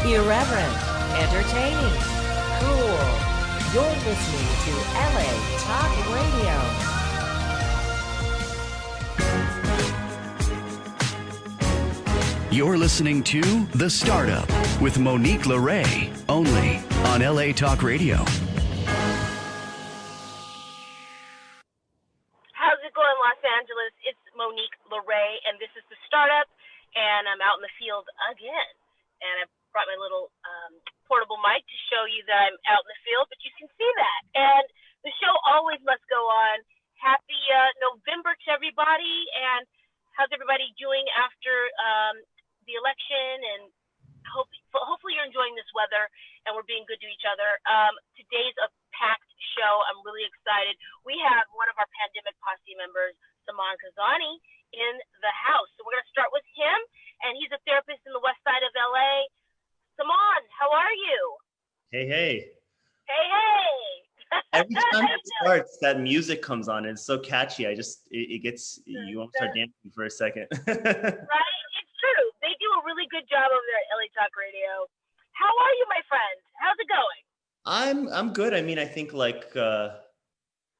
Irreverent, entertaining, cool. You're listening to LA Talk Radio. You're listening to The Startup with Monique LeRae, only on LA Talk Radio. How's it going, Los Angeles? It's Monique LeRae, and this is The Startup, and I'm out in the field again. And I brought my little portable mic to show you that I'm out in the field, but you can see that. And the show always must go on. Happy November to everybody, and how's everybody doing after the election? And hopefully you're enjoying this weather, and we're being good to each other. Today's a packed show. I'm really excited. We have one of our pandemic posse members, Saman Kazani, in the house. So we're going to start with him, and he's a therapist in the west side of LA. Saman, how are you? Hey, hey. Hey, hey. Every time it starts, that music comes on and it's so catchy. It gets, you want to start dancing for a second. Right? It's true. They do a really good job over there at LA Talk Radio. How are you, my friend? How's it going? I'm good. I mean, I think like a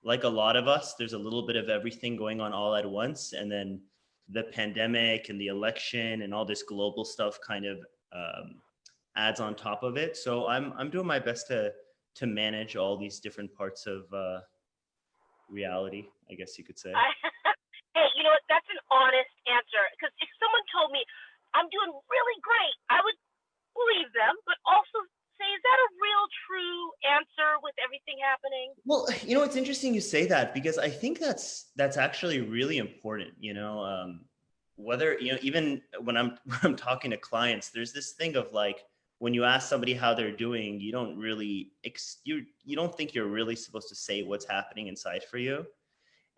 lot of us, there's a little bit of everything going on all at once. And then the pandemic and the election and all this global stuff kind of adds on top of it. So I'm doing my best to manage all these different parts of reality, I guess you could say. Hey, you know what? That's an honest answer. Because if someone told me I'm doing really great, I would believe them, but also say, is that a real true answer with everything happening? Well, it's interesting you say that, because I think that's actually really important, whether, even when I'm talking to clients, there's this thing of like, when you ask somebody how they're doing, you don't really, you don't think you're really supposed to say what's happening inside for you.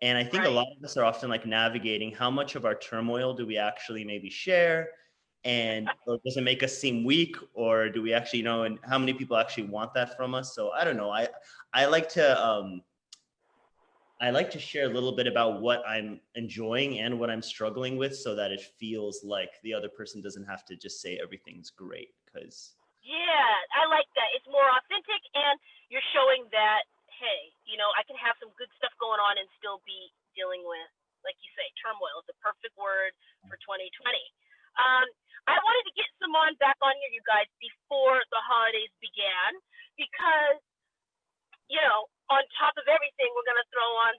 And I think a lot of us are often like navigating how much of our turmoil do we actually maybe share, and or does it make us seem weak, or do we actually and how many people actually want that from us? So I don't know. I like to share a little bit about what I'm enjoying and what I'm struggling with, so that it feels like the other person doesn't have to just say everything's great. Yeah, I like that. It's more authentic, and you're showing that, hey, I can have some good stuff going on and still be dealing with, like you say, turmoil. It's a perfect word for 2020. I wanted to get Saman back on here, you guys, before the holidays began, because, on top of everything, we're going to throw on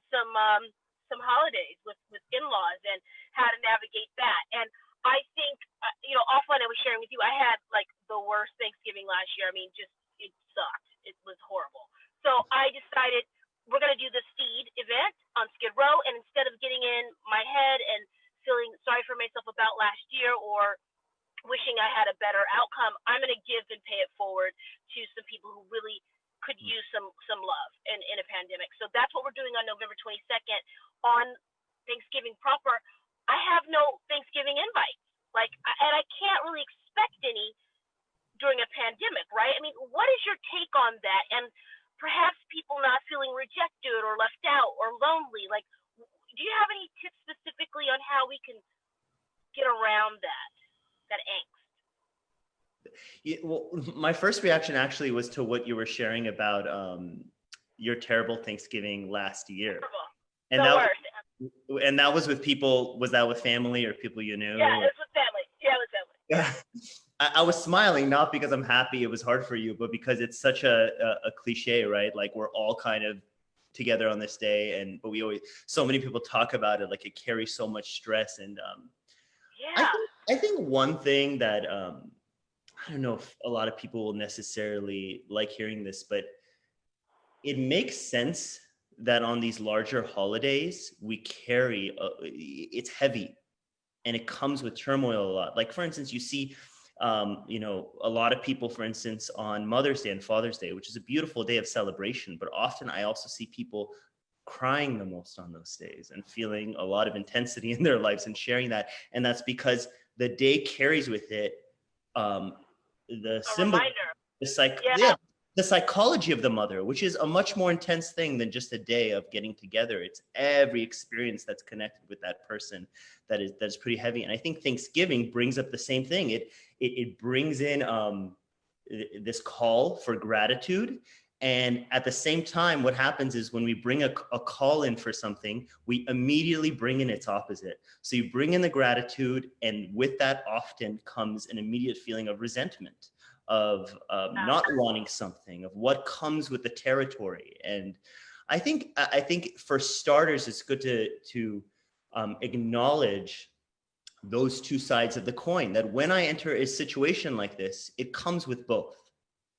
some holidays with in-laws and how to navigate that. And I think, offline I was sharing with you, I had like the worst Thanksgiving last year. I mean, it sucked. It was horrible. So I decided we're going to do the Seed event on Skid Row. And instead of getting in my head and feeling sorry for myself about last year or wishing I had a better outcome, I'm going to give and pay it forward to some people who really could use some love in a pandemic. So that's what we're doing on November 22nd on Thanksgiving proper. I have no Thanksgiving invites, and I can't really expect any during a pandemic, right? I mean, what is your take on that? And perhaps people not feeling rejected or left out or lonely. Like, do you have any tips specifically on how we can get around that angst? Yeah, well, my first reaction actually was to what you were sharing about your terrible Thanksgiving last year. Terrible. And the worst. And that was with people, was that with family or people you knew? Yeah, it was with family. Yeah, it was family. Yeah. I was smiling, not because I'm happy it was hard for you, but because it's such a cliche, right? Like, we're all kind of together on this day, but so many people talk about it, like it carries so much stress. And yeah. I think one thing that, I don't know if a lot of people will necessarily like hearing this, but it makes sense that on these larger holidays, we carry, it's heavy and it comes with turmoil a lot. Like, for instance, you see, a lot of people, for instance, on Mother's Day and Father's Day, which is a beautiful day of celebration, but often I also see people crying the most on those days and feeling a lot of intensity in their lives and sharing that. And that's because the day carries with it the symbol, the psychology of the mother, which is a much more intense thing than just a day of getting together. It's every experience that's connected with that person that is pretty heavy. And I think Thanksgiving brings up the same thing. It brings in this call for gratitude. And at the same time, what happens is when we bring a call in for something, we immediately bring in its opposite. So you bring in the gratitude, and with that often comes an immediate feeling of resentment, of not wanting something, of what comes with the territory. And I think for starters, it's good to acknowledge those two sides of the coin, that when I enter a situation like this, it comes with both.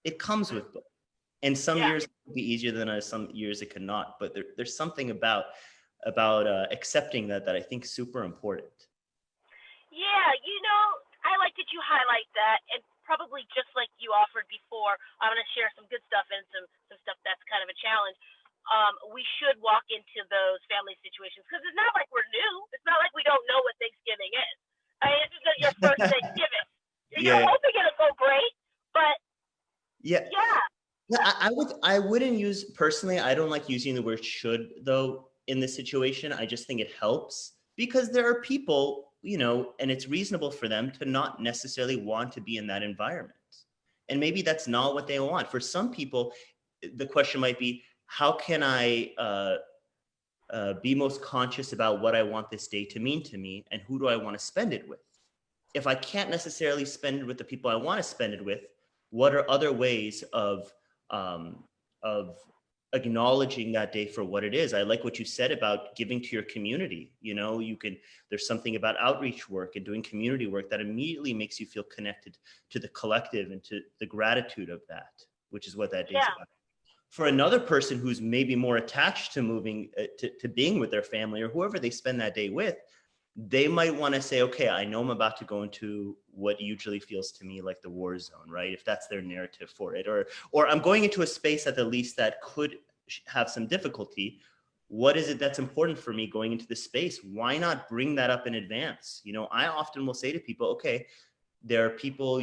It comes with both. And some years it will be easier than some years it cannot. But there's something about accepting that I think is super important. Yeah, I like that you highlight that, and probably just like you offered before, I'm going to share some good stuff and some stuff that's kind of a challenge. We should walk into those family situations because it's not like we're new. It's not like we don't know what Thanksgiving is. I mean, this is your first Thanksgiving. You're hoping it'll go great, but yeah. I wouldn't use, personally, I don't like using the word should though in this situation. I just think it helps because there are people, and it's reasonable for them to not necessarily want to be in that environment. And maybe that's not what they want. For some people, the question might be, how can I be most conscious about what I want this day to mean to me, and who do I want to spend it with? If I can't necessarily spend it with the people I want to spend it with, what are other ways of acknowledging that day for what it is? I like what you said about giving to your community. There's something about outreach work and doing community work that immediately makes you feel connected to the collective and to the gratitude of that, which is what that day is about. For another person who's maybe more attached to moving to being with their family or whoever they spend that day with, they might want to say, okay, I know I'm about to go into what usually feels to me like the war zone, right? If that's their narrative for it, or I'm going into a space at the least that could have some difficulty. What is it that's important for me going into this space? Why not bring that up in advance? I often will say to people, okay, there are people,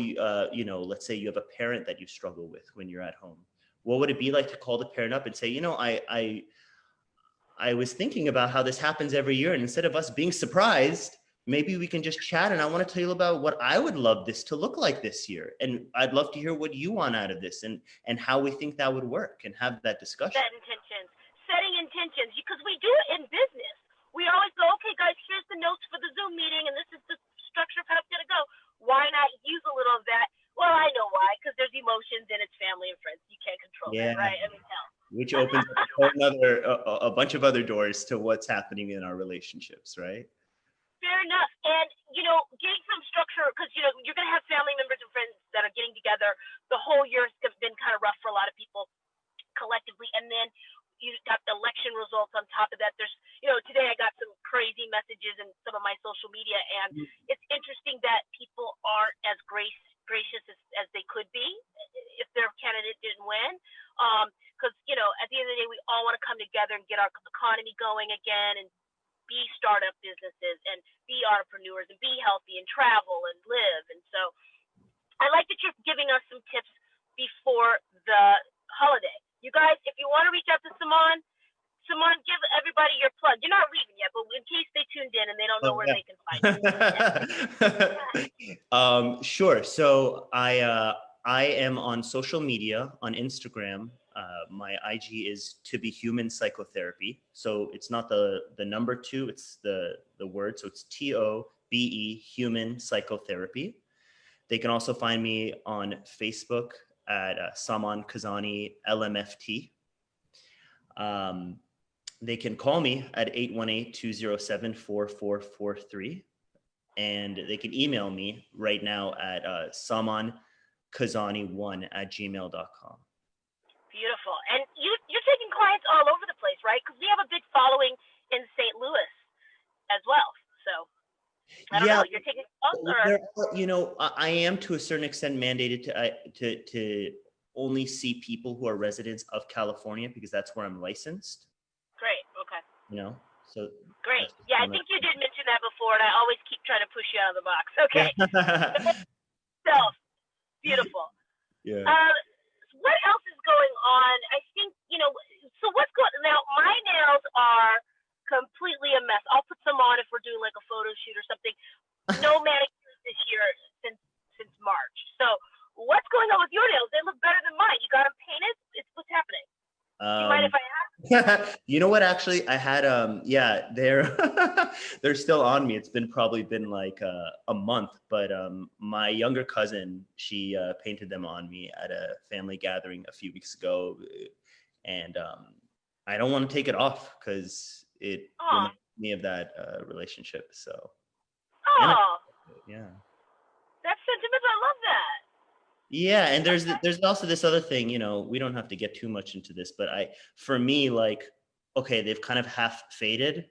let's say you have a parent that you struggle with when you're at home. What would it be like to call the parent up and say, I was thinking about how this happens every year, and instead of us being surprised, maybe we can just chat, and I want to tell you about what I would love this to look like this year. And I'd love to hear what you want out of this and how we think that would work, and have that discussion. Setting intentions, because we do it in business. We always go, okay, guys, here's the notes for the Zoom meeting, and this is the structure of how it's going to go. Why not use a little of that? Well, I know why, because there's emotions and it's family and friends. You can't control that, right? I mean, hell. Which opens up a bunch of other doors to what's happening in our relationships, right? Fair enough. And, getting some structure, because, you're going to have family members and friends that are getting together. The whole year has been kind of rough for a lot of people collectively. And then you got the election results on top of that. There's, today I got some crazy messages in some of my social media, and it's interesting that people aren't as gracious as they could be if their candidate didn't win. Because, at the end of the day, we all want to come together and get our economy going again and be startup businesses and be entrepreneurs and be healthy and travel and live. And so I like that you're giving us some tips before the holiday. You guys, if you want to reach out to Simon, give everybody your plug. You're not leaving yet, but in case they tuned in and they don't know where they can find you. Sure. So I am on social media, on Instagram. My IG is To Be Human Psychotherapy. So it's not the number 2, it's the word. So it's TOBE Human Psychotherapy. They can also find me on Facebook at Saman Kazani LMFT. They can call me at 818-207-4443. And they can email me right now at samankazani1@gmail.com. Beautiful. And you're taking clients all over the place, right? Because we have a big following in St. Louis as well. So I don't know. You're taking I am to a certain extent mandated to only see people who are residents of California because that's where I'm licensed. Great. Okay. So great. Yeah, I think you did mention that before, and I always keep trying to push you out of the box. Okay. So beautiful. Yeah. What else is going on? I think, so what's going on? Now, my nails are completely a mess. I'll put some on if we're doing like a photo shoot or something. No manicures this year since March. So what's going going on with your nails? They look better than mine. You got them painted? What's happening? Do you mind if I ask? You know what? Actually, I had yeah, they're they're still on me. It's probably been like a month, but my younger cousin, she painted them on me at a family gathering a few weeks ago, and I don't want to take it off because it reminds me of that relationship. So yeah, that's sentimental. I love that. Yeah, and there's also this other thing, you know, we don't have to get too much into this, but for me, like, okay, they've kind of half faded.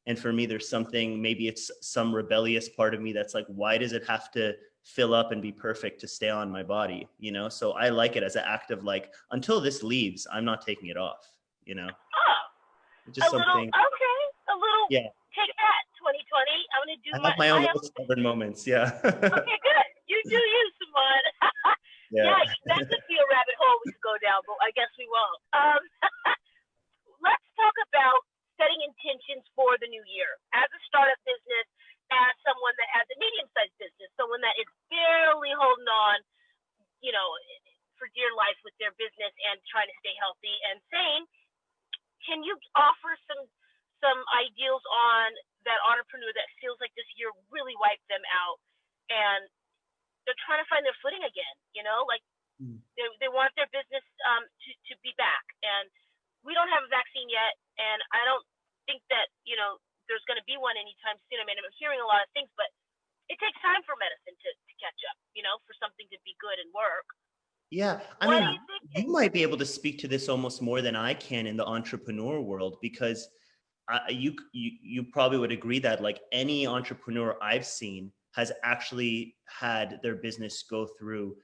And for me, there's something, maybe it's some rebellious part of me that's like, why does it have to fill up and be perfect to stay on my body? You know, so I like it as an act of like, until this leaves, I'm not taking it off, you know? Just something. A little, yeah. Take that, 2020. I'm going to do I have my own little stubborn moments, yeah. Okay, good. You do you, Simone. Yeah, that could be a rabbit hole we could go down, but I guess we won't. Let's talk about setting intentions for the new year. As a startup business, as someone that has a medium-sized business, someone that is barely holding on, you know, for dear life with their business and trying to stay healthy and sane, can you offer some ideals on that entrepreneur that feels like this year really wiped them out and they're trying to find their footing again, you know, like they want their business to be back. And we don't have a vaccine yet. And I don't think that, you know, there's going to be one anytime soon. I mean, I'm hearing a lot of things, but it takes time for medicine to catch up, you know, for something to be good and work. Yeah. I mean, you might be able to speak to this almost more than I can in the entrepreneur world, because you probably would agree that like any entrepreneur I've seen has actually had their business go through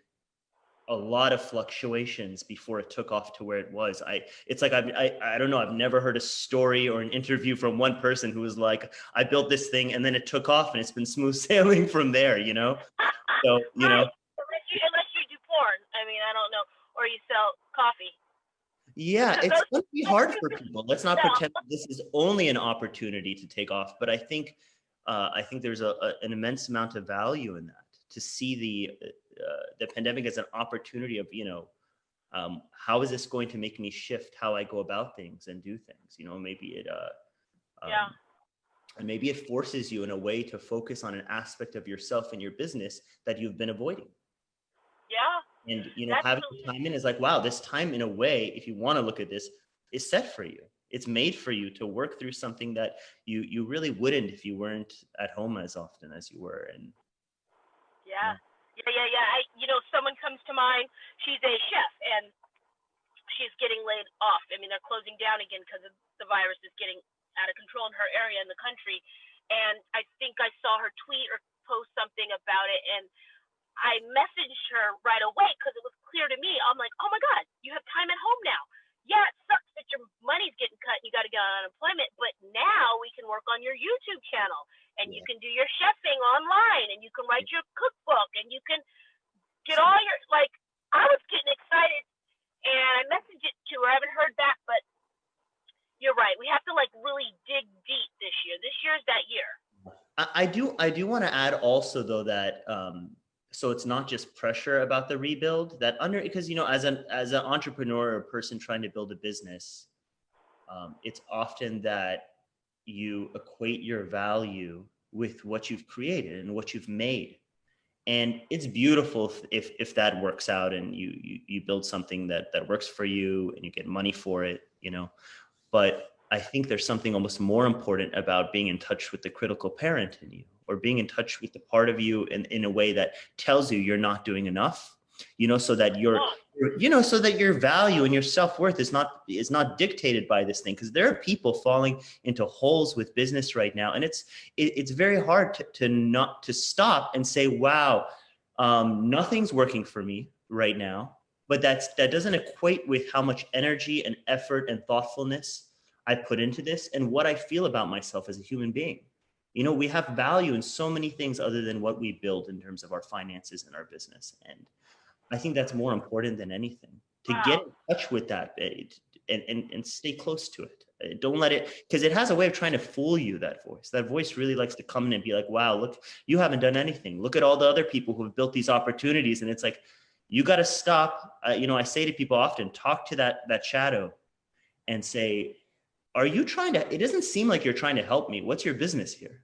a lot of fluctuations before it took off to where it was. It's like, I don't know, I've never heard a story or an interview from one person who was like, I built this thing and then it took off and it's been smooth sailing from there, you know? So, you know. Unless you do porn. I mean, I don't know. Or you sell coffee. Yeah, it's going to be hard for people. Let's not pretend this is only an opportunity to take off, but I think there's an immense amount of value in that, to see the pandemic as an opportunity of, you know, how is this going to make me shift how I go about things and do things? You know, maybe and maybe it forces you in a way to focus on an aspect of yourself and your business that you've been avoiding. Yeah. And, you know, having time in is like, wow, this time in a way, if you want to look at this, is set for you. It's made for you to work through something that you really wouldn't if you weren't at home as often as you were. And yeah. You know, someone comes to mind. She's a chef and she's getting laid off. I mean, they're closing down again because the virus is getting out of control in her area in the country. And I think I saw her tweet or post something about it, and I messaged her right away because it was clear to me. I'm like, oh my God, you have time at home now. Yeah, it sucks that your money's getting cut and you got to get on unemployment, but now we can work on your YouTube channel and you can do your chefing online and you can write your cookbook and you can get all your, like, I was getting excited and I messaged it to her. I haven't heard back, but you're right. We have to like really dig deep this year. This year is that year. I do want to add also though that, so it's not just pressure about the rebuild because, you know, as an entrepreneur or a person trying to build a business, it's often that you equate your value with what you've created and what you've made. And it's beautiful if that works out and you build something that works for you and you get money for it, you know. But I think there's something almost more important about being in touch with the critical parent in you, or being in touch with the part of you in a way that tells you you're not doing enough, you know, so that so that your value and your self-worth is not dictated by this thing. Because there are people falling into holes with business right now. And it's very hard to stop and say, wow, nothing's working for me right now. But that doesn't equate with how much energy and effort and thoughtfulness I put into this and what I feel about myself as a human being. You know, we have value in so many things other than what we build in terms of our finances and our business. And I think that's more important than anything, to get in touch with that and stay close to it. Don't let it, because it has a way of trying to fool you, that voice. That voice really likes to come in and be like, wow, look, you haven't done anything. Look at all the other people who have built these opportunities. And it's like, You got to stop. I say to people often, talk to that shadow and say, are you trying to, it doesn't seem like you're trying to help me. What's your business here?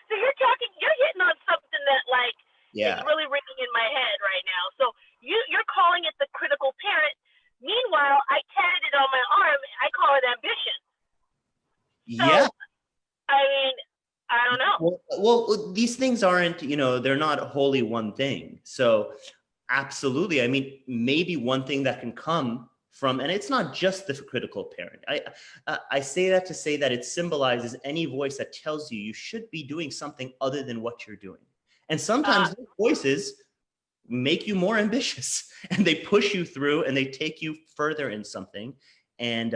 So you're hitting on something that like is Yeah. really ringing in my head right now. So you're calling it the critical parent. Meanwhile, I tatted it on my arm. I call it ambition. So, Yeah. I mean, I don't know. Well, these things aren't, they're not wholly one thing. So absolutely. I mean, maybe one thing that can come from, and it's not just the critical parent. I say that to say that it symbolizes any voice that tells you should be doing something other than what you're doing. And sometimes those voices make you more ambitious and they push you through and they take you further in something. And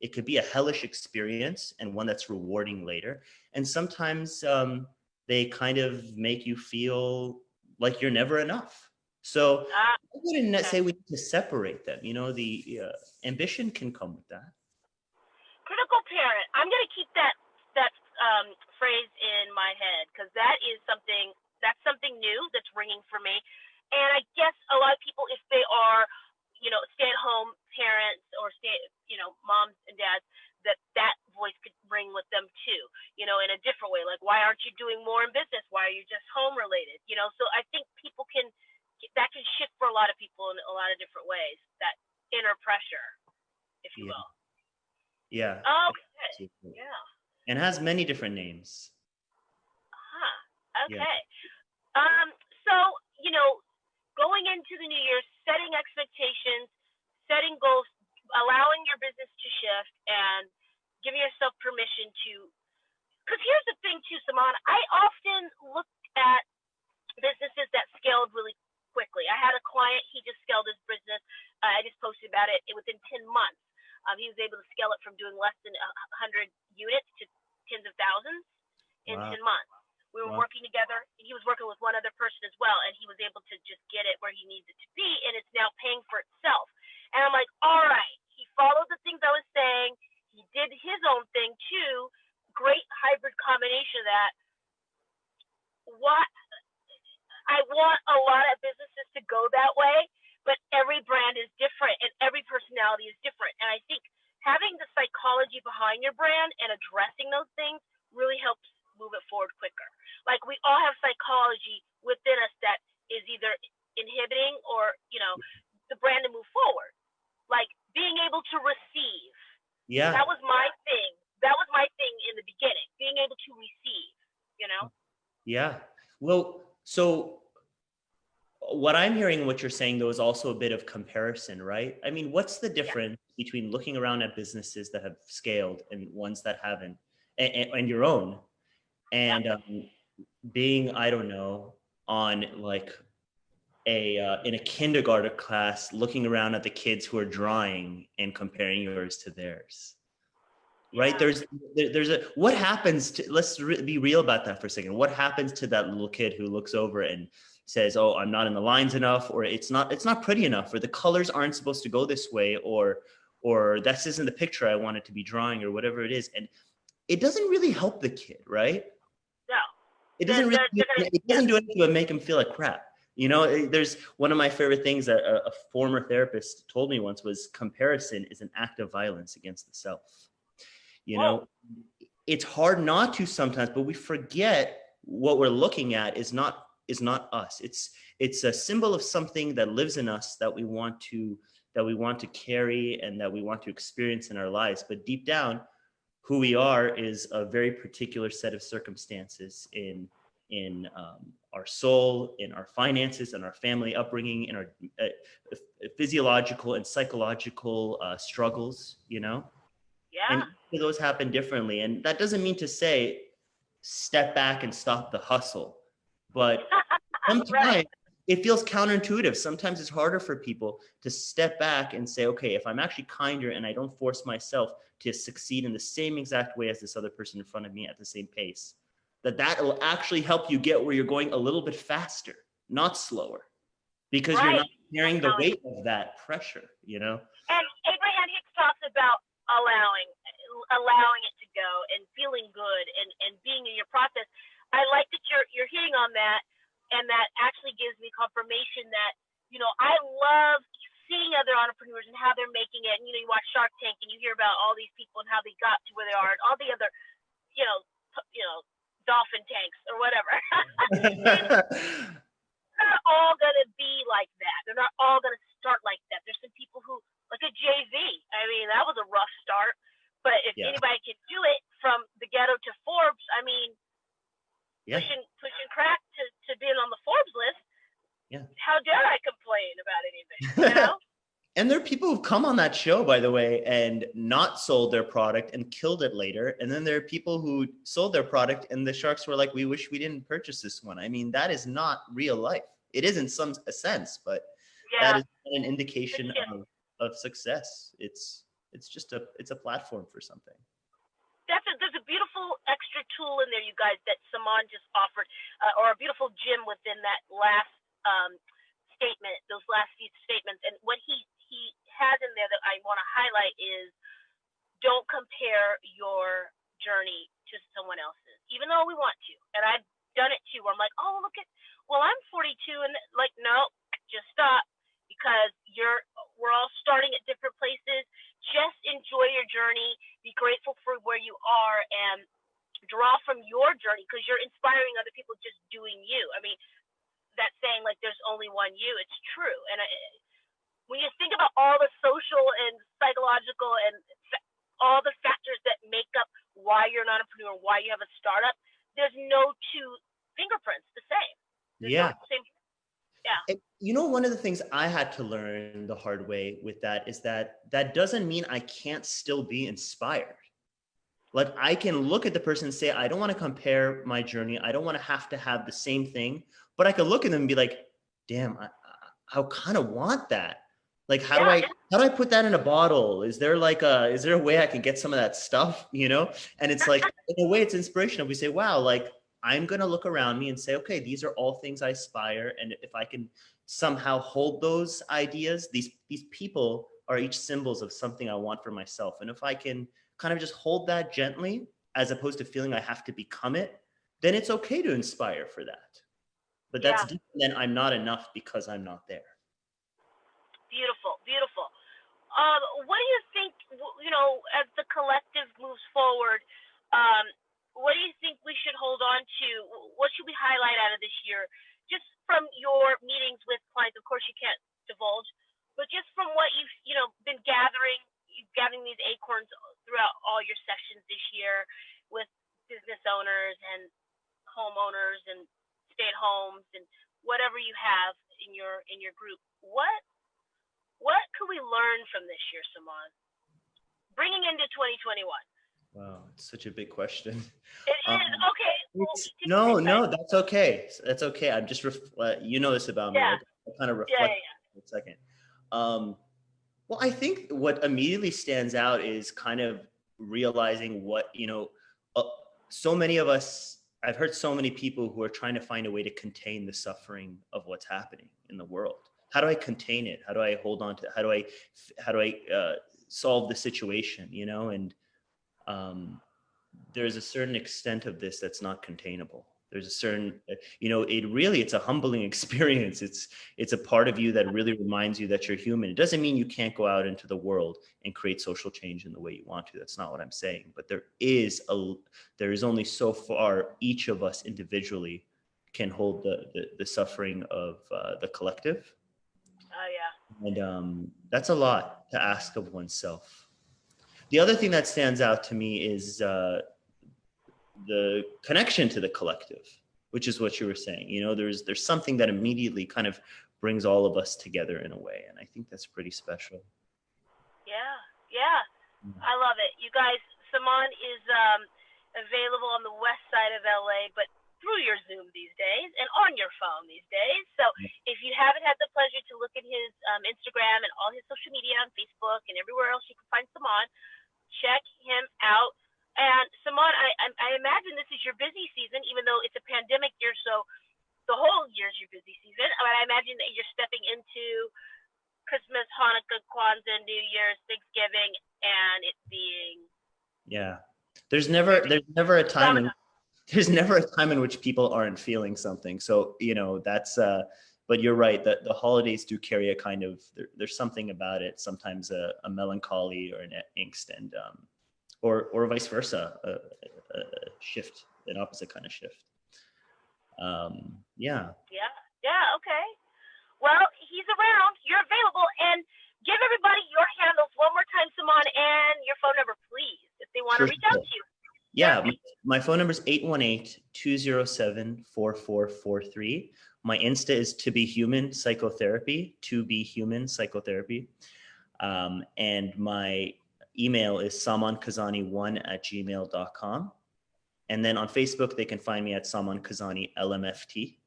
it could be a hellish experience and one that's rewarding later. And sometimes they kind of make you feel like you're never enough. So I wouldn't say we need to separate them. The ambition can come with that. Critical parent. I'm going to keep that phrase in my head because that's something new that's ringing for me. And I guess a lot of people, if they are, stay-at-home parents or moms and dads, that voice could ring with them too, in a different way. Like, why aren't you doing more in business? Why are you just home related? So I think that can shift for a lot of people in a lot of different ways, that inner pressure, if you will. Yeah. Okay. Absolutely. Yeah. And has many different names. Okay. Yeah. So, going into the new year, setting expectations, setting goals, allowing your business to shift, and giving yourself permission to, because here's the thing too, Simon, I often look at businesses that scaled really quickly. I had a client, he just scaled his business. I just posted about it within 10 months. He was able to scale it from doing less than 100 units to tens of thousands in 10 months. We were working together. He was working with one other person as well, and he was able to just get it where he needs it to be, and it's now paying for itself. And I'm like, all right, he followed the things I was saying. He did his own thing too. Great hybrid combination of that. I want a lot of businesses to go that way, but every brand is different and every personality is different. And I think having the psychology behind your brand and addressing those things really helps move it forward quicker. Like, we all have psychology within us that is either inhibiting or, the brand to move forward. Like, being able to receive. Yeah. That was my thing. That was my thing in the beginning, being able to receive, Yeah. Well, so what I'm hearing, what you're saying, though, is also a bit of comparison, right? I mean, what's the difference between looking around at businesses that have scaled and ones that haven't, and your own, and being, I don't know, on like in a kindergarten class, looking around at the kids who are drawing and comparing yours to theirs, right? There's what happens to, let's be real about that for a second. What happens to that little kid who looks over and says, oh, I'm not in the lines enough, or it's not pretty enough, or the colors aren't supposed to go this way, or this isn't the picture I wanted to be drawing, or whatever it is. And it doesn't really help the kid, right? No. It doesn't do anything but make him feel like crap. There's one of my favorite things that a former therapist told me once was comparison is an act of violence against the self. It's hard not to sometimes, but we forget what we're looking at is not us. It's a symbol of something that lives in us that we want to carry and that we want to experience in our lives. But deep down, who we are is a very particular set of circumstances in our soul, in our finances, in our family upbringing, in our physiological and psychological struggles, Yeah. And those happen differently. And that doesn't mean to say, step back and stop the hustle. But sometimes it feels counterintuitive. Sometimes it's harder for people to step back and say, okay, if I'm actually kinder and I don't force myself to succeed in the same exact way as this other person in front of me at the same pace, that will actually help you get where you're going a little bit faster, not slower, because you're not carrying the weight of that pressure, And Abraham Hicks talks about allowing it to go and feeling good and being in your process. I like that you're hitting on that, and that actually gives me confirmation that I love seeing other entrepreneurs and how they're making it. And, you watch Shark Tank and you hear about all these people and how they got to where they are and all the other, you know, dolphin tanks or whatever. They're not all going to be like that. They're not all going to start like that. There's some people who, like a JV. I mean, that was a rough start. But if anybody can do it from the ghetto to Forbes, I mean, pushing crack to being on the Forbes list, how dare I complain about anything, And there are people who've come on that show, by the way, and not sold their product and killed it later. And then there are people who sold their product and the sharks were like, we wish we didn't purchase this one. I mean, that is not real life. It is in some sense, but that is an indication of success. It's a platform for something. There's a beautiful extra tool in there, you guys, that Saman just offered, or a beautiful gem within that last statement, those last few statements. And what he has in there that I want to highlight is, don't compare your journey to someone else's, even though we want to. And I've done it too, where I'm like, oh, I'm 42, and like, no, just stop, because we're all starting at different places. Just enjoy your journey, be grateful for where you are, and draw from your journey, because you're inspiring other people just doing you. I mean, that saying, like, there's only one you, it's true. And when you think about all the social and psychological and all the factors that make up why you're an entrepreneur, why you have a startup, there's no two fingerprints the same. There's no same. And, one of the things I had to learn the hard way with that is that doesn't mean I can't still be inspired. Like, I can look at the person and say, I don't want to compare my journey. I don't want to have the same thing, but I could look at them and be like, damn, I kind of want that. Like, how do I put that in a bottle? Is there a way I can get some of that stuff, And it's like, in a way, it's inspirational. We say, wow, like, I'm going to look around me and say, okay, these are all things I aspire. And if I can somehow hold those ideas, these people are each symbols of something I want for myself. And if I can kind of just hold that gently, as opposed to feeling I have to become it, then it's okay to inspire for that. But that's different than I'm not enough because I'm not there. Beautiful, beautiful. What do you think, as the collective moves forward, what do you think we should hold on to? What should we highlight out of this year? Just from your meetings with clients, of course you can't divulge, but just from what you've, been gathering these acorns throughout all your sessions this year with business owners and homeowners and stay-at-homes and whatever you have in your group. What could we learn from this year, Saman? Bringing into 2021. Wow, it's such a big question. It is. Okay. Well, no, that's okay. That's okay. I'm just, you know this about me. I kind of reflect for a second. Well, I think what immediately stands out is kind of realizing what, so many of us, I've heard so many people who are trying to find a way to contain the suffering of what's happening in the world. How do I contain it? How do I hold on to it? How do I solve the situation, And there's a certain extent of this that's not containable. There's a certain, it's a humbling experience. It's a part of you that really reminds you that you're human. It doesn't mean you can't go out into the world and create social change in the way you want to. That's not what I'm saying. But there is only so far each of us individually can hold the suffering of the collective. Oh yeah. And that's a lot to ask of oneself. The other thing that stands out to me is the connection to the collective, which is what you were saying. There's something that immediately kind of brings all of us together in a way, and I think that's pretty special. Yeah. I love it. You guys, Saman is available on the west side of LA, but through your Zoom these days and on your phone these days. So if you haven't had the pleasure to look at his Instagram and all his social media on Facebook and everywhere else you can find Saman, check him out. And Saman, I imagine this is your busy season, even though it's a pandemic year, so the whole year is your busy season. I imagine that you're stepping into Christmas, Hanukkah, Kwanzaa, New Year's, Thanksgiving, and it being There's never a time in which people aren't feeling something. So that's but you're right that the holidays do carry a kind of, there's something about it, sometimes a melancholy or an angst, and or vice versa, a shift, an opposite kind of shift. Yeah. Yeah. Okay. Well, he's around. You're available, and give everybody your handles one more time, Simon, and your phone number, please, if they want to reach out to you. Yeah, my phone number is 818-207-4443. My Insta is To Be Human Psychotherapy, To Be Human Psychotherapy. And my email is samankazani1@gmail.com. And then on Facebook, they can find me at Saman Kazani LMFT.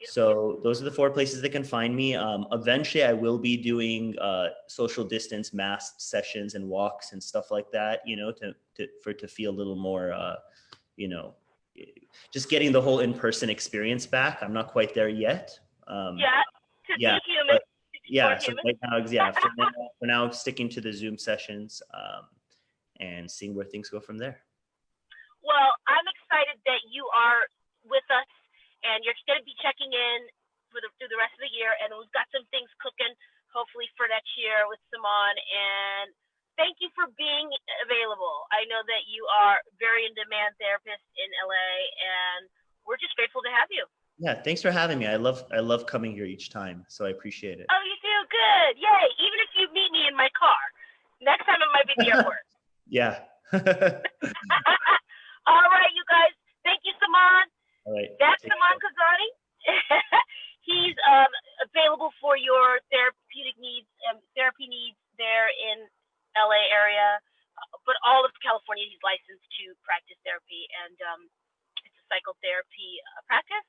So those are the 4 places they can find me. Eventually, I will be doing social distance masked sessions and walks and stuff like that, to feel a little more, just getting the whole in-person experience back. I'm not quite there yet. Be human. So right now, for now, sticking to the Zoom sessions and seeing where things go from there. Well, I'm excited that you are with us, and you're going to be checking in through the rest of the year, and we've got some things cooking, hopefully for next year with Simon. And thank you for being available. I know that you are very in-demand therapist in LA, and we're just grateful to have you. Yeah, thanks for having me. I love coming here each time, so I appreciate it. Oh, you do? Good. Yay. Even if you meet me in my car. Next time it might be the airport. Yeah. All right, you guys. Thank you, Simon. All right. That's Saman Kazani. He's available for your therapeutic needs, therapy needs there in LA area, but all of California. He's licensed to practice therapy, and it's a psychotherapy practice.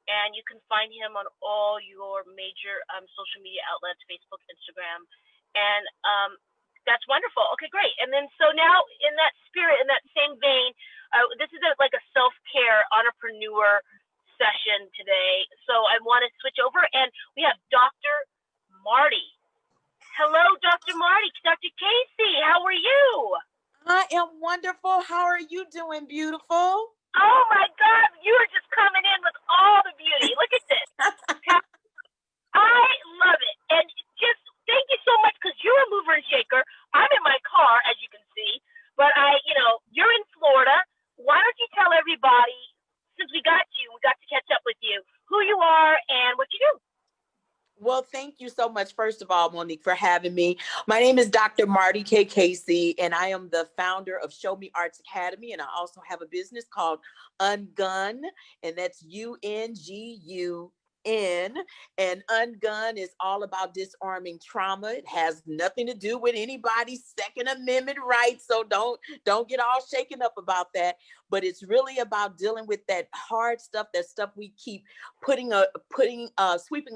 And you can find him on all your major social media outlets, Facebook, Instagram, and that's wonderful. Okay, great. And then so now, in that spirit, in that same vein, this is like a self-care entrepreneur session today. So I want to switch over, and we have Dr. Marty. Hello, Dr. Marty. Dr. Casey, how are you? I am wonderful. How are you doing, beautiful? Oh my God, you are just coming in with all the beauty. Look at this. I love it. And just thank you so much, because you're a mover and shaker. I'm in my car, as you can see, but you're in Florida. Why don't you tell everybody, since we got to catch up with you, who you are and what you do? Well, thank you so much, first of all, Monique, for having me. My name is Dr. Marty K. Casey, and I am the founder of Show Me Arts Academy, and I also have a business called Ungun, and that's UNGUN. And Ungun is all about disarming trauma. It has nothing to do with anybody's Second Amendment rights, so don't get all shaken up about that. But it's really about dealing with that hard stuff, that stuff we keep sweeping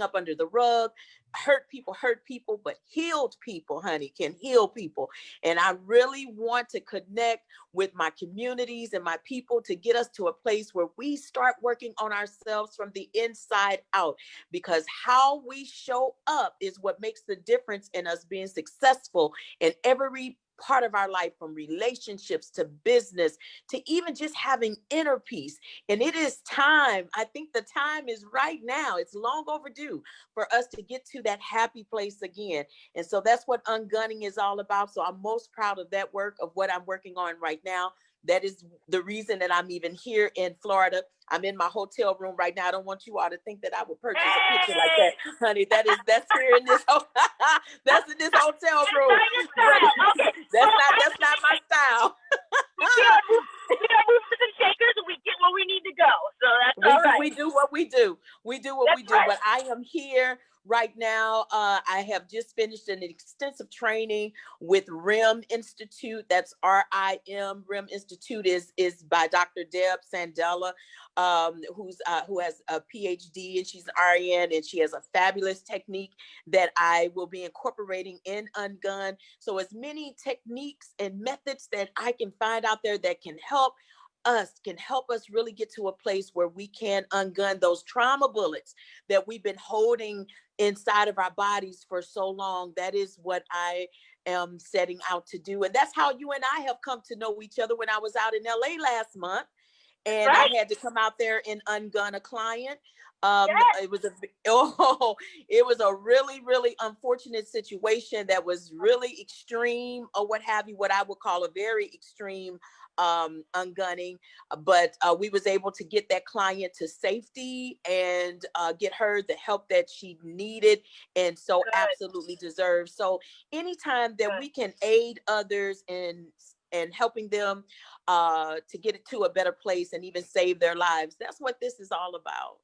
up under the rug. Hurt people, but healed people, honey, can heal people. And I really want to connect with my communities and my people to get us to a place where we start working on ourselves from the inside out, because how we show up is what makes the difference in us being successful in every part of our life, from relationships to business to even just having inner peace. And it is time. I think the time is right now. It's long overdue for us to get to that happy place again. And so that's what Ungunning is all about. So I'm most proud of that work, of what I'm working on right now. That is the reason that I'm even here in Florida. I'm in my hotel room right now. I don't want you all to think that I would purchase a picture like that, honey. That's here in this that's in this hotel room. That's not my style. We don't move to the shakers, and we get where we need to go. So that's all right. We do what we do. We do what we do. Right. But I am here right now. I have just finished an extensive training with RIM Institute. That's RIM. RIM Institute is by Dr. Deb Sandella, who has a PhD, and she's an RN, and she has a fabulous technique that I will be incorporating in Ungun. So as many techniques and methods that I can find out there that can help us really get to a place where we can ungun those trauma bullets that we've been holding inside of our bodies for so long. That is what I am setting out to do. And that's how you and I have come to know each other when I was out in LA last month. and I Right. had to come out there and ungun a client. Yes. It was a it was a really, really unfortunate situation that was really extreme, or what have you, what I would call a very extreme ungunning. But we was able to get that client to safety and get her the help that she needed and so Good. absolutely deserves. So anytime that Good. we can aid others in and helping them to get it to a better place and even save their lives, that's what this is all about.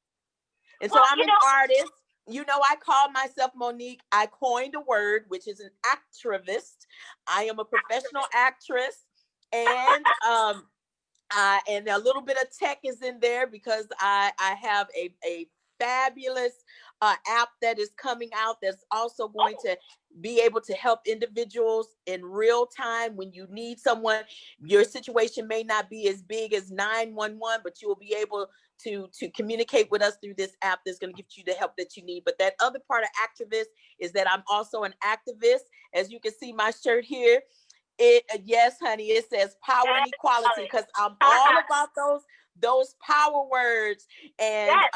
And so Well, I'm an artist. You know, I call myself Monique. I coined a word, which is an activist. I am a professional actress. And and a little bit of tech is in there because I have a fabulous app that is coming out that's also going to be able to help individuals in real time when you need someone. Your situation may not be as big as 911, but you will be able to communicate with us through this app that's going to give you the help that you need. But that other part of activist is that I'm also an activist. As you can see my shirt here, it yes, honey, it says power and equality, because I'm all about those power words. And Yes.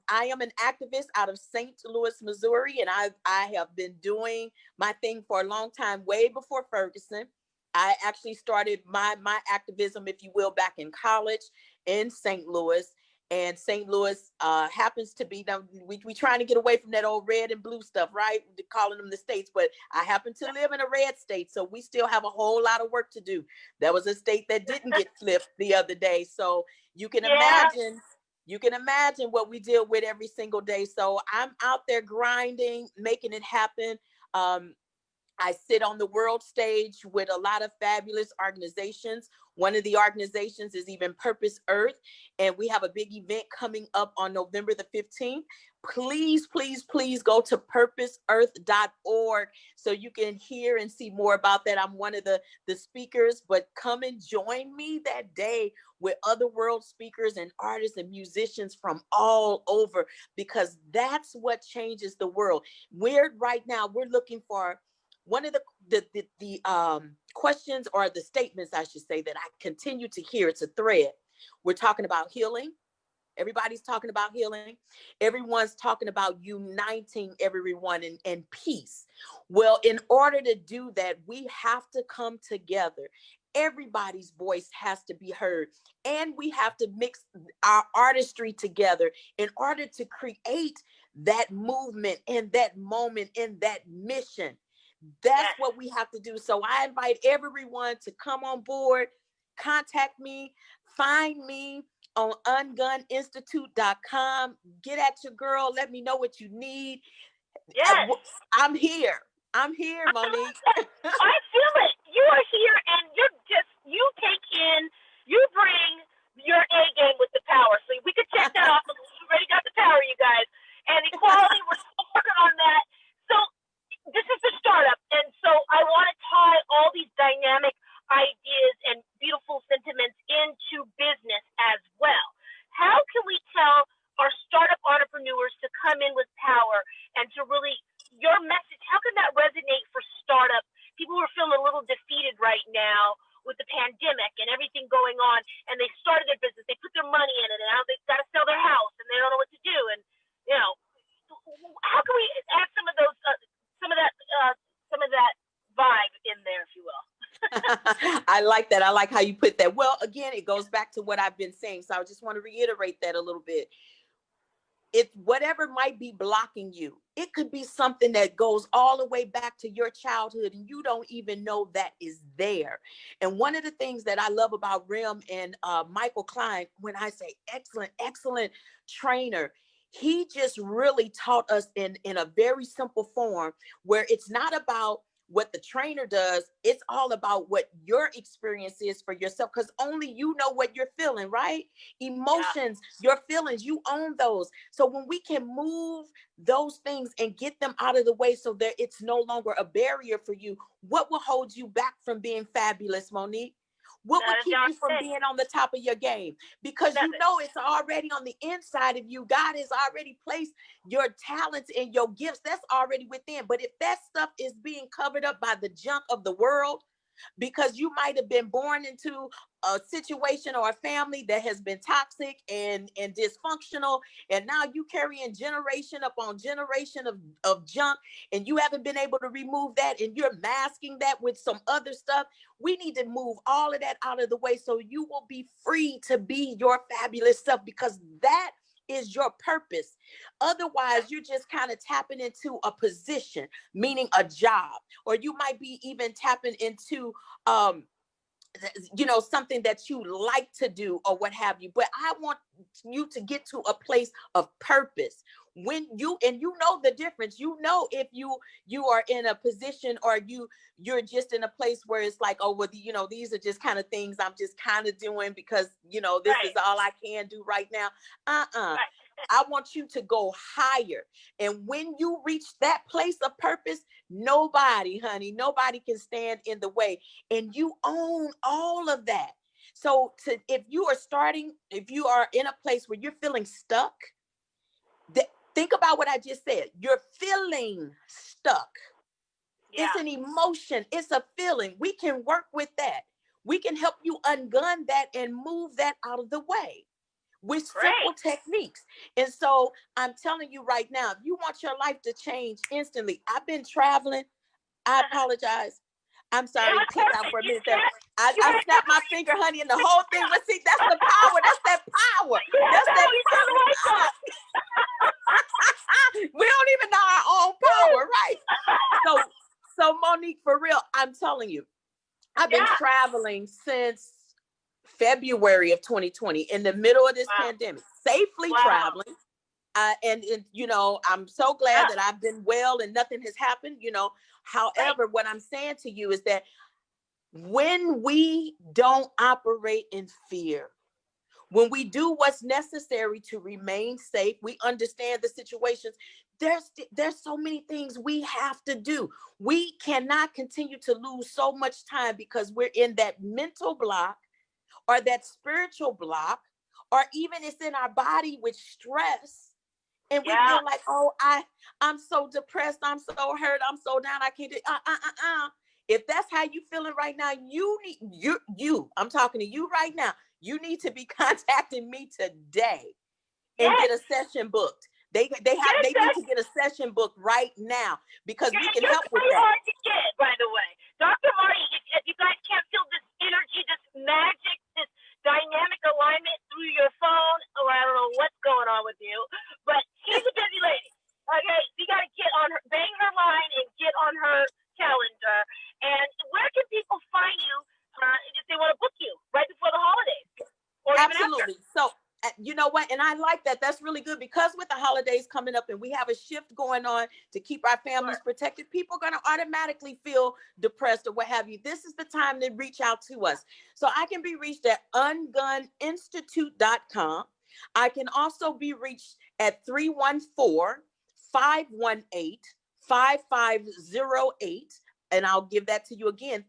I am an activist out of St. Louis, Missouri, and I have been doing my thing for a long time, way before Ferguson. I actually started my activism, if you will, back in college in St. Louis. And St. Louis happens to be, now we trying to get away from that old red and blue stuff, right? They're calling them the states, but I happen to live in a red state, so we still have a whole lot of work to do. That was a state that didn't get flipped the other day, so you can Yeah. imagine. You can imagine what we deal with every single day. So I'm out there grinding, making it happen. Um, I sit on the world stage with a lot of fabulous organizations. One of the organizations is even Purpose Earth, and we have a big event coming up on November the 15th. Please, please, please go to purposeearth.org so you can hear and see more about that. I'm one of the speakers, but come and join me that day with other world speakers and artists and musicians from all over, because that's what changes the world. Right now, we're looking for one of the questions, or the statements, I should say, that I continue to hear. It's a thread. We're talking about healing. Everybody's talking about healing. Everyone's talking about uniting everyone and peace. Well, in order to do that, we have to come together. Everybody's voice has to be heard, and we have to mix our artistry together in order to create that movement and that moment and that mission. That's Yes. what we have to do. So I invite everyone to come on board, contact me, find me on unguninstitute.com. Get at your girl. Let me know what you need. Yes. I'm here. I'm here, Monique. I feel it. You are here, and you take in, you bring your A game with the power. So we could check that off. We already got the power, you guys. And equality, we're still working on that. So this is the startup, and so I want to tie all these dynamic ideas and beautiful sentiments into business as well. How can we tell our startup entrepreneurs to come in with power and to really, your message, how can that resonate for startup people who are feeling a little defeated right now with the pandemic and everything going on, and they started their business, they put their money in it, and now they've got to sell their house and they don't know what to do, and how can we add some of those some of that vibe in there, if you will? I like that. I like how you put that. Well, again, it goes back to what I've been saying. So I just want to reiterate that a little bit. If whatever might be blocking you, it could be something that goes all the way back to your childhood and you don't even know that is there. And one of the things that I love about Rem and Michael Klein, when I say excellent trainer, he just really taught us in a very simple form, where it's not about what the trainer does, it's all about what your experience is for yourself, because only you know what you're feeling, right? Emotions, your feelings, you own those. So when we can move those things and get them out of the way so that it's no longer a barrier for you, what will hold you back from being fabulous, Monique? What would keep you from being on the top of your game? Because you know it's already on the inside of you. God has already placed your talents and your gifts. That's already within. But if that stuff is being covered up by the junk of the world, because you might have been born into a situation or a family that has been toxic and dysfunctional, and now you carrying generation upon generation of junk, and you haven't been able to remove that, and you're masking that with some other stuff. We need to move all of that out of the way so you will be free to be your fabulous self, because that is your purpose. Otherwise, you're just kind of tapping into a position, meaning a job, or you might be even tapping into something that you like to do or what have you. But I want you to get to a place of purpose. When you know the difference, if you are in a position, or you're just in a place where it's like, oh, well, these are just kind of things I'm just kind of doing because this is all I can do right now. Right. I want you to go higher. And when you reach that place of purpose, nobody can stand in the way. And you own all of that. So if you are in a place where you're feeling stuck, think about what I just said. You're feeling stuck. Yeah. It's an emotion. It's a feeling. We can work with that. We can help you ungun that and move that out of the way with simple techniques. And so I'm telling you right now, if you want your life to change instantly, I've been traveling. I apologize. I'm sorry, it kicked out for a minute there. I snapped my finger, honey, and the whole thing. But see, that's the power. That's that power. That's that power. We don't even know our own power, right? So Monique, for real, I'm telling you, I've been traveling since February of 2020, in the middle of this pandemic, safely traveling. And I'm so glad that I've been well and nothing has happened, However, what I'm saying to you is that when we don't operate in fear, when we do what's necessary to remain safe, we understand the situations. There's so many things we have to do. We cannot continue to lose so much time because we're in that mental block or that spiritual block, or even it's in our body with stress. And we feel like, oh, I'm so depressed. I'm so hurt. I'm so down. I can't do If that's how you feeling right now, I'm talking to you right now. You need to be contacting me today and get a session booked. They need to get a session booked right now, because we can help with that. Hard to get, by the way. Dr. Marty, if you guys can't feel this energy, this magic, this dynamic alignment through your phone, or I don't know what's going on with you, but she's a busy lady. Okay, you got to get on her, bang her line and get on her calendar. And where can people find you if they want to book you right before the holidays? Or absolutely. So, you know what? And I like that. That's really good, because with the holidays coming up and we have a shift going on to keep our families protected, people are going to automatically feel depressed or what have you. This is the time to reach out to us. So I can be reached at unguninstitute.com. I can also be reached at 314-518-5508. And I'll give that to you again,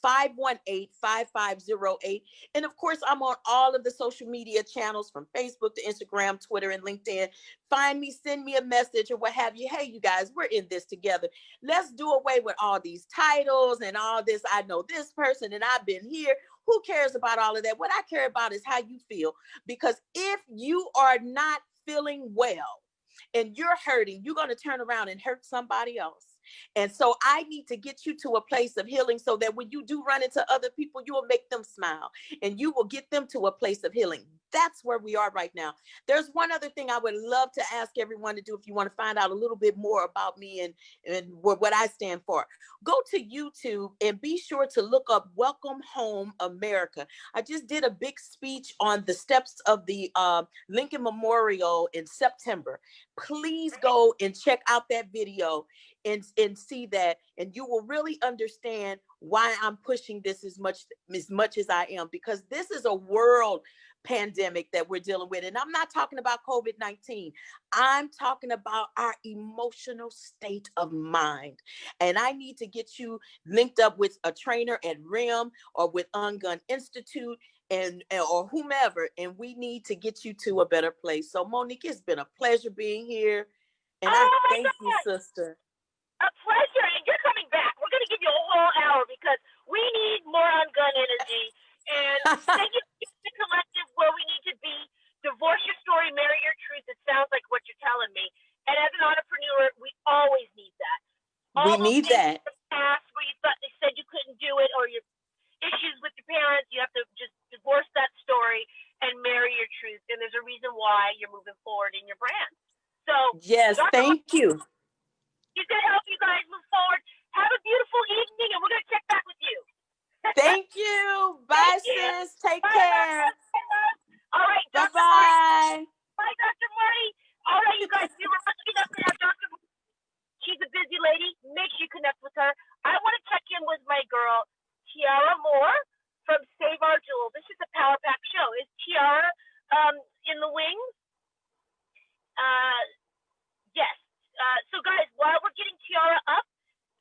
314-518-5508. And of course, I'm on all of the social media channels, from Facebook to Instagram, Twitter, and LinkedIn. Find me, send me a message or what have you. Hey, you guys, we're in this together. Let's do away with all these titles and all this. I know this person and I've been here. Who cares about all of that? What I care about is how you feel. Because if you are not feeling well and you're hurting, you're going to turn around and hurt somebody else. And so I need to get you to a place of healing, so that when you do run into other people, you will make them smile and you will get them to a place of healing. That's where we are right now. There's one other thing I would love to ask everyone to do if you want to find out a little bit more about me and what I stand for. Go to YouTube and be sure to look up Welcome Home America. I just did a big speech on the steps of the Lincoln Memorial in September. Please go and check out that video and see that, and you will really understand why I'm pushing this as much as I am, because this is a world pandemic that we're dealing with. And I'm not talking about COVID-19. I'm talking about our emotional state of mind. And I need to get you linked up with a trainer at RIM or with Ungun Institute or whomever, and we need to get you to a better place. So Monique, it's been a pleasure being here. And I thank you, sister. A pleasure, and you're coming back. We're going to give you a whole hour because we need more on gun energy. And thank you to the collective where we need to be. Divorce your story, marry your truth. It sounds like what you're telling me. And as an entrepreneur, we always need that. We All those need things that. in the past where you thought they said you couldn't do it, or your issues with your parents, you have to just divorce that story and marry your truth. And there's a reason why you're moving forward in your brand. So Yes, thank you. He's going to help you guys move forward. Have a beautiful evening, and we're going to check back with you. Thank you. Bye, sis. Take care. All right, Dr. Bye-bye. Bye, Dr. Marty. All right, you guys, we were lucky enough to have Dr. Marty. She's a busy lady. Make sure you connect with her. I want to check in with my girl, Tiara Moore from Save Our Jewel. This is a Power Pack show. Is Tiara in the wings? Yes. So, guys, while we're getting Tiara up,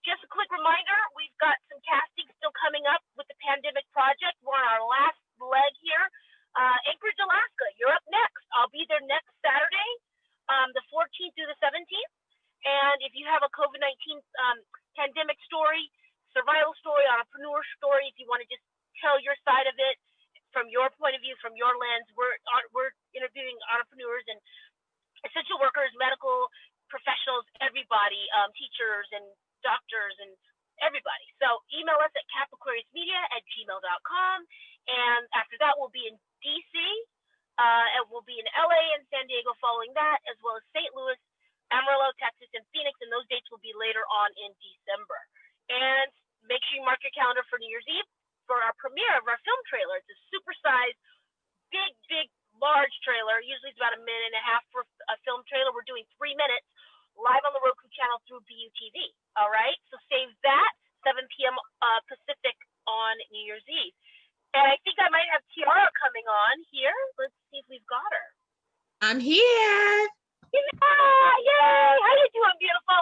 just a quick reminder, we've got some casting still coming up with the Pandemic Project. We're on our last leg here. Anchorage, Alaska, you're up next. I'll be there next Saturday, the 14th through the 17th. And if you have a COVID-19 pandemic story, survival story, entrepreneur story, if you want to just tell your side of it from your point of view, from your lens, we're interviewing entrepreneurs and essential workers, medical professionals, everybody, teachers and doctors and everybody. So email us at capaquariusmedia@gmail.com. And after that, we'll be in DC, and we'll be in LA and San Diego following that, as well as St. Louis, Amarillo, Texas, and Phoenix. And those dates will be later on in December. And make sure you mark your calendar for New Year's Eve for our premiere of our film trailer. It's a supersized, big, large trailer. Usually it's about a minute and a half for a film trailer. We're doing 3 minutes live on the Roku channel through BUTV. All right, so save that, 7 p.m. Pacific on New Year's Eve. And I think I might have Tiara coming on here. Let's see if we've got her. I'm here. Yeah, yay! How you doing, beautiful?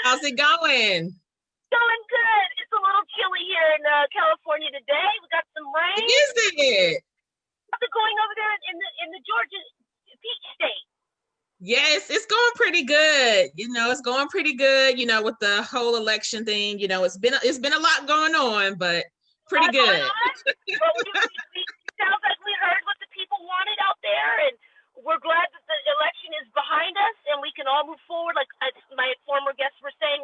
How's it going? Going good. It's a little chilly here in California today. We got some rain. Is it? How's it going over there in the Georgia Peach State? Yes, it's going pretty good. It's going pretty good. With the whole election thing. It's been a lot going on, but pretty good. Well, it sounds like we heard what the people wanted out there, and we're glad that the election is behind us, and we can all move forward. Like my former guests were saying,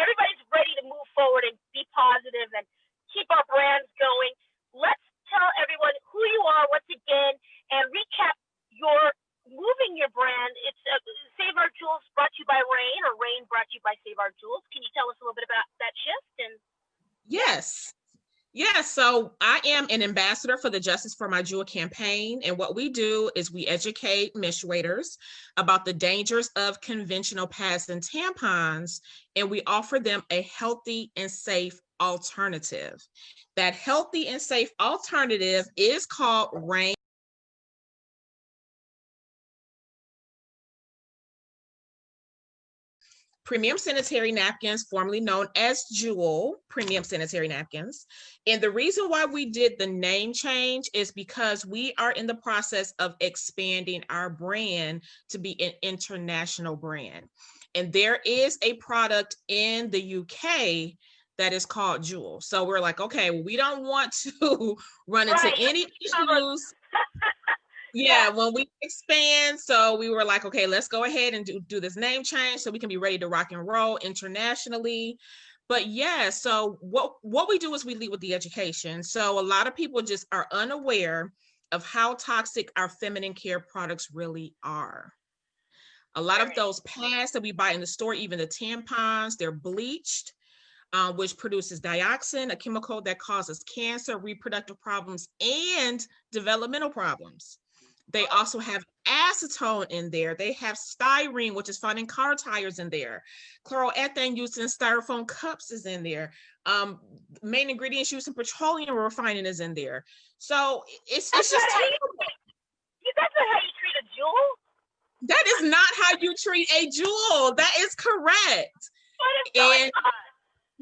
everybody's ready to move forward and be positive and keep our brands going. Let's tell everyone who you are once again and recap your moving your brand. It's Save Our Jewels brought to you by Rain, or Rain brought to you by Save Our Jewels. Can you tell us a little bit about that shift? And Yes. So I am an ambassador for the Justice for My Jewel campaign. And what we do is we educate menstruators about the dangers of conventional pads and tampons, and we offer them a healthy and safe alternative. That healthy and safe alternative is called Rain. Premium sanitary napkins, formerly known as Jewel Premium Sanitary Napkins. And the reason why we did the name change is because we are in the process of expanding our brand to be an international brand. And there is a product in the UK that is called Jewel. So we're like, okay, we don't want to run into any issues. Yeah, when we expand, so we were like, okay, let's go ahead and do this name change so we can be ready to rock and roll internationally. But yeah, so what we do is we lead with the education. So a lot of people just are unaware of how toxic our feminine care products really are. A lot of those pads that we buy in the store, even the tampons, they're bleached, which produces dioxin, a chemical that causes cancer, reproductive problems, and developmental problems. They also have acetone in there. They have styrene, which is found in car tires, in there. Chloroethane used in styrofoam cups is in there. Main ingredients used in petroleum refining is in there. So it's just terrible. You guys know how you treat a jewel? That is not how you treat a jewel. That is correct. What is going on?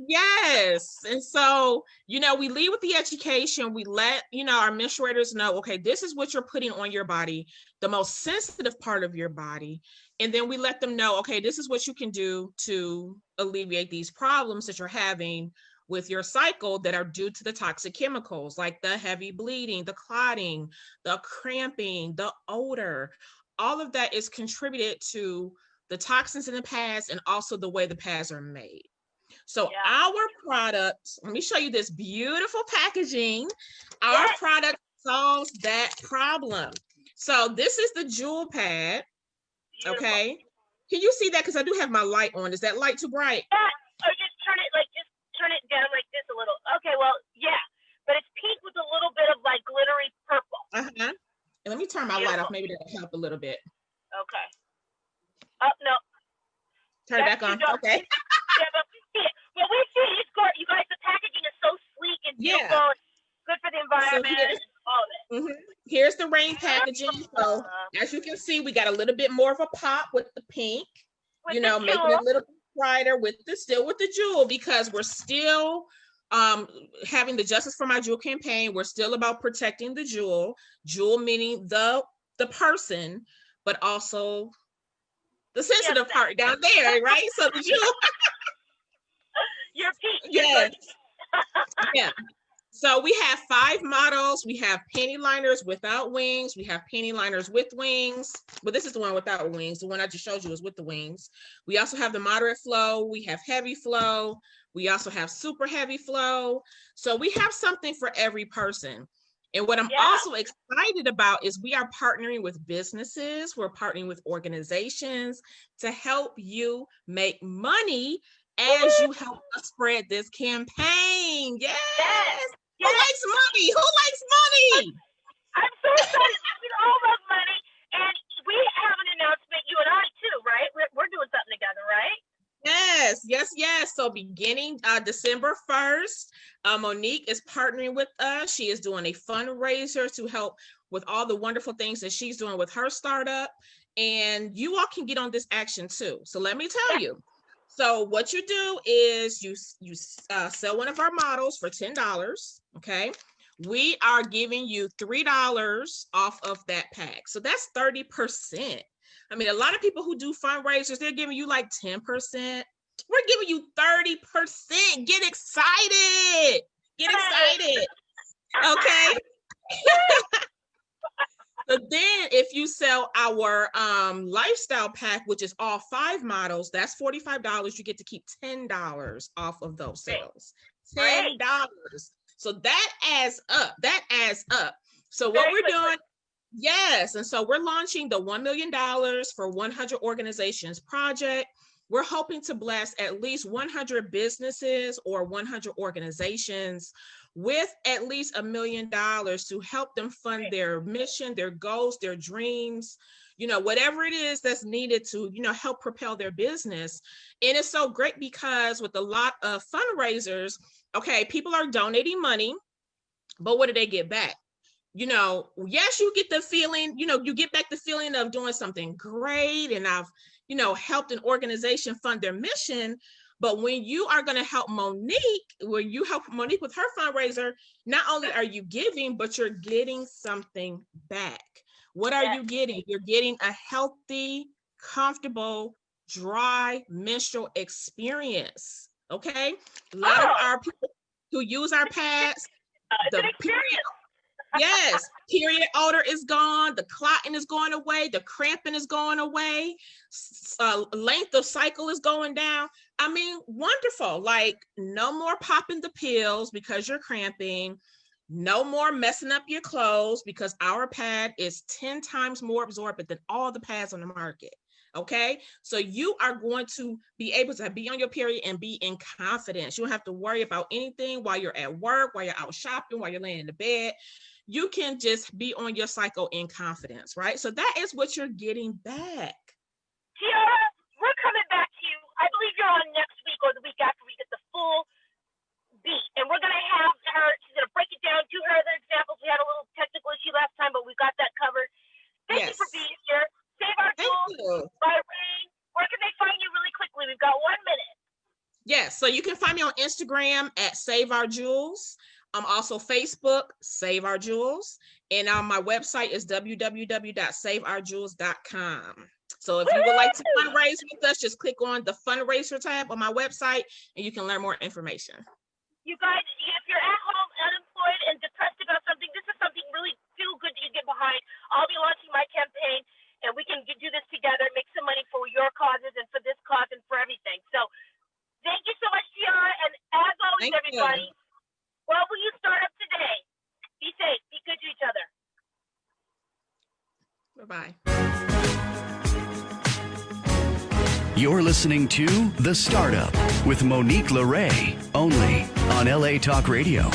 Yes. And so, we lead with the education. We let, our menstruators know, okay, this is what you're putting on your body. the most sensitive part of your body. And then we let them know, okay, this is what you can do to alleviate these problems that you're having with your cycle that are due to the toxic chemicals, like the heavy bleeding, the clotting, the cramping, the odor. All of that is contributed to the toxins in the pads and also the way the pads are made. So our product, let me show you this beautiful packaging. Our product solves that problem. So this is the Jewel pad. Beautiful. Okay. Can you see that? Because I do have my light on. Is that light too bright? Yeah. Or just turn it down like this a little. Okay, well, yeah. But it's pink with a little bit of like glittery purple. Uh-huh. And let me turn my light off. Maybe that'll help a little bit. Okay. Oh, no. Turn it back on. Okay. Yeah, but we see it. Well, we see it. It's good. You guys, the packaging is so sleek and beautiful. Yeah. Good for the environment. All of it. Mm-hmm. Here's the rain packaging. So as you can see, we got a little bit more of a pop with the pink. With making it a little bit brighter with the jewel, because we're still having the Justice for My Jewel campaign. We're still about protecting the jewel. Jewel meaning the person, but also the sensitive part down there, right? So the jewel. Your peak. Yes. Yeah. So we have 5 models. We have panty liners without wings. We have panty liners with wings. But this is the one without wings. The one I just showed you is with the wings. We also have the moderate flow. We have heavy flow. We also have super heavy flow. So we have something for every person. And what I'm also excited about is we are partnering with businesses. We're partnering with organizations to help you make money as you help us spread this campaign. Yes. Who likes money? Who likes money? I'm so excited. We all love money. And we have an announcement, you and I too, right? We're doing something together, right? Yes. So beginning December 1st, Monique is partnering with us. She is doing a fundraiser to help with all the wonderful things that she's doing with her startup. And you all can get on this action too. So let me tell you. So what you do is you sell one of our models for $10. Okay. We are giving you $3 off of that pack. So that's 30%. I mean, a lot of people who do fundraisers, they're giving you like 10%. We're giving you 30%. Get excited. Okay. So then if you sell our lifestyle pack, which is all 5 models, that's $45. You get to keep $10 off of those sales. $10. So that adds up. So what we're doing, yes. And so we're launching the $1 million for 100 organizations project. We're hoping to bless at least 100 businesses or 100 organizations with at least $1 million to help them fund their mission, their goals, their dreams, whatever it is that's needed to, help propel their business. And it's so great because with a lot of fundraisers, okay, people are donating money, but what do they get back? Yes, you get the feeling, you get back the feeling of doing something great. And I've, helped an organization fund their mission. But when you are going to help Monique, when you help Monique with her fundraiser, not only are you giving, but you're getting something back. What are you getting? You're getting a healthy, comfortable, dry menstrual experience. Okay. A lot of our people who use our pads, the period odor is gone, the clotting is going away, the cramping is going away, length of cycle is going down. I mean, wonderful. Like no more popping the pills because you're cramping, no more messing up your clothes because our pad is 10 times more absorbent than all the pads on the market. Okay, so you are going to be able to be on your period and be in confidence. You don't have to worry about anything while you're at work, while you're out shopping, while you're laying in the bed. You can just be on your cycle in confidence, right? So that is what you're getting back. Tiara, we're coming back to you. I believe you're on next week or the week after we get the full beat. And we're going to have her, she's going to break it down, do her other examples. We had a little technical issue last time, but we got that covered. Thank you for being here. Save Our Jewels by Rain. Where can they find you really quickly? We've got 1 minute. Yes, so you can find me on Instagram at Save Our Jewels. Also Facebook, Save Our Jewels. And my website is www.saveourjewels.com. So if you would like to fundraise with us, just click on the fundraiser tab on my website and you can learn more information. You guys, if you're at home, unemployed, and depressed about something, this is something really feel good that you get behind. I'll be launching my campaign, and we can do this together, make some money for your causes and for this cause and for everything. So thank you so much, Tiara. And as always, everybody, what will you start up today? Be safe. Be good to each other. Bye-bye. You're listening to The Startup with Monique LeRae, only on LA Talk Radio.